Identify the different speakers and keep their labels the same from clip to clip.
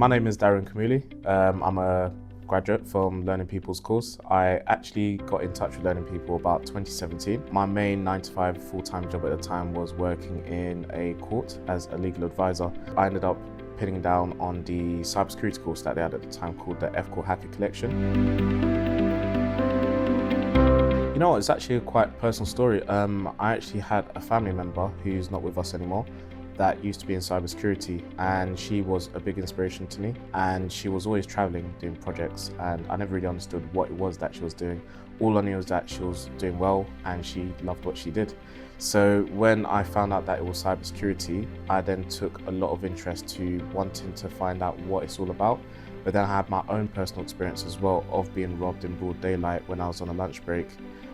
Speaker 1: My name is Darren. I'm a graduate from Learning People's course. I actually got in touch with Learning People about 2017. My main 9-to-5 full-time job at the time was working in a court as a legal advisor. I ended up pinning down on the cybersecurity course that they had at the time called the FCore Hacker Collection. You know what, it's actually a quite personal story. I actually had a family member who's not with us anymore that used to be in cybersecurity, and she was a big inspiration to me, and she was always traveling doing projects, and I never really understood what it was that she was doing. All I knew was that she was doing well and she loved what she did. So when I found out that it was cybersecurity, I then took a lot of interest to wanting to find out what it's all about. But then I had my own personal experience as well of being robbed in broad daylight when I was on a lunch break.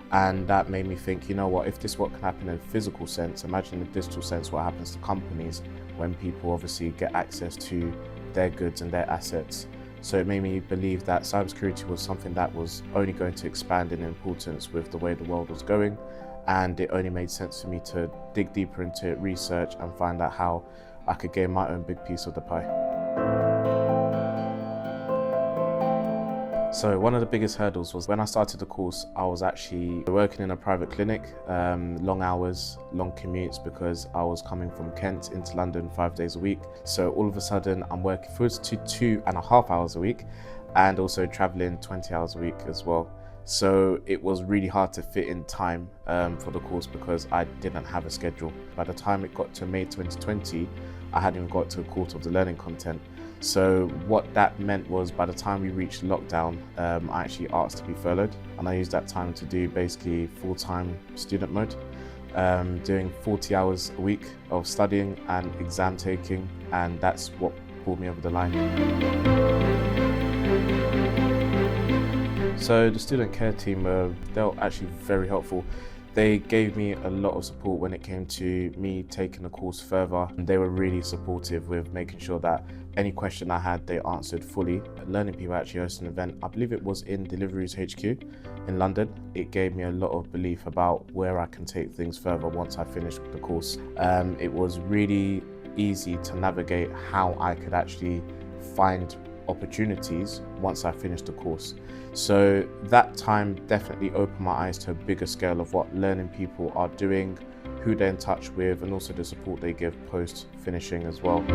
Speaker 1: And that made me think, you know what, if this is what can happen in a physical sense, imagine in a digital sense what happens to companies when people obviously get access to their goods and their assets. So it made me believe that cybersecurity was something that was only going to expand in importance with the way the world was going. And it only made sense for me to dig deeper into it, research, and find out how I could gain my own big piece of the pie. So one of the biggest hurdles was when I started the course, I was actually working in a private clinic, long hours, long commutes, because I was coming from Kent into London 5 days a week. So all of a sudden I'm working first to 2.5 hours a week and also traveling 20 hours a week as well. So it was really hard to fit in time for the course because I didn't have a schedule. By the time it got to May 2020, I hadn't even got to a quarter of the learning content. So what that meant was by the time we reached lockdown, I actually asked to be furloughed, and I used that time to do basically full-time student mode, doing 40 hours a week of studying and exam taking, and that's what pulled me over the line. So the student care team, they were actually very helpful. They gave me a lot of support when it came to me taking the course further. They were really supportive with making sure that any question I had, they answered fully. Learning People actually hosted an event, I believe it was in Deliveries HQ in London. It gave me a lot of belief about where I can take things further once I finished the course. It was really easy to navigate how I could actually find opportunities once I finished the course. So that time definitely opened my eyes to a bigger scale of what Learning People are doing, who they're in touch with, and also the support they give post finishing as well.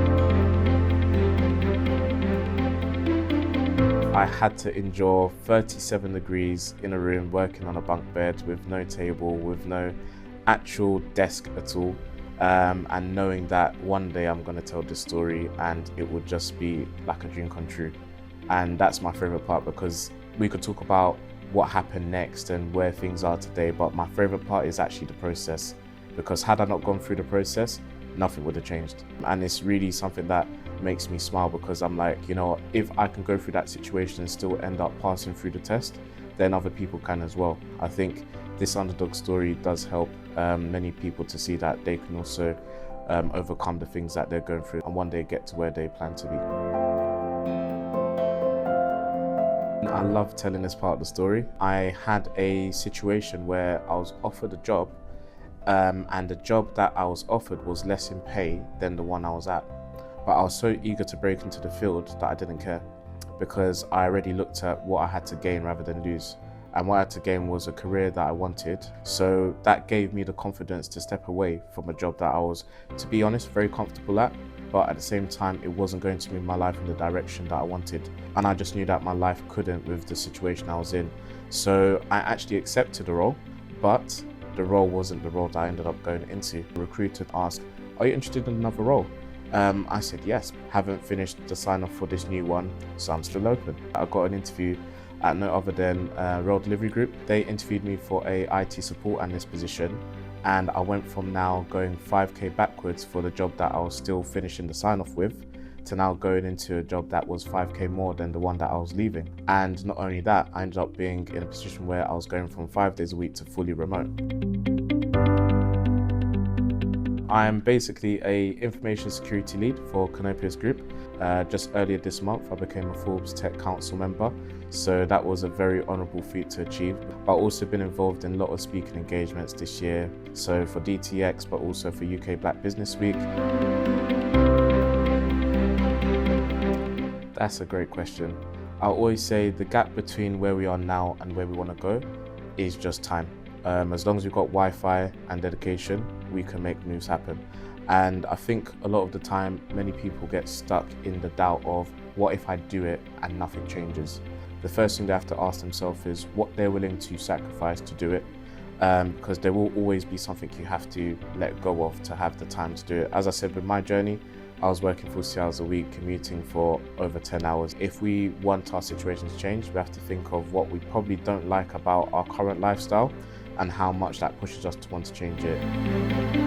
Speaker 1: I had to endure 37 degrees in a room working on a bunk bed with no table, with no actual desk at all. And knowing that one day I'm going to tell this story and it would just be like a dream come true. And that's my favorite part, because we could talk about what happened next and where things are today, but my favorite part is actually the process, because had I not gone through the process, nothing would have changed. And it's really something that makes me smile, because I'm like, you know, if I can go through that situation and still end up passing through the test, then other people can as well. I think this underdog story does help many people to see that they can also overcome the things that they're going through and one day get to where they plan to be. I love telling this part of the story. I had a situation where I was offered a job, and the job that I was offered was less in pay than the one I was at. But I was so eager to break into the field that I didn't care, because I already looked at what I had to gain rather than lose. And what I had to gain was a career that I wanted. So that gave me the confidence to step away from a job that I was, to be honest, very comfortable at. But at the same time, it wasn't going to move my life in the direction that I wanted. And I just knew that my life couldn't with the situation I was in. So I actually accepted the role, but the role wasn't the role that I ended up going into. The recruiter asked, "Are you interested in another role?" I said yes. Haven't finished the sign-off for this new one, so I'm still open. I got an interview at no other than Rail Delivery Group. They interviewed me for a IT support analyst position, and I went from now going 5k backwards for the job that I was still finishing the sign-off with, to now going into a job that was 5k more than the one that I was leaving. And not only that, I ended up being in a position where I was going from 5 days a week to fully remote. I am basically an information security lead for Canopius Group. Just earlier this month, I became a Forbes Tech Council member. So that was a very honourable feat to achieve. I've also been involved in a lot of speaking engagements this year. So for DTX, but also for UK Black Business Week. That's a great question. I always say the gap between where we are now and where we want to go is just time. As long as we've got Wi-Fi and dedication, we can make moves happen. And I think a lot of the time, many people get stuck in the doubt of what if I do it and nothing changes? The first thing they have to ask themselves is what they're willing to sacrifice to do it. Because there will always be something you have to let go of to have the time to do it. As I said, with my journey, I was working 40 hours a week, commuting for over 10 hours. If we want our situation to change, we have to think of what we probably don't like about our current lifestyle and how much that pushes us to want to change it.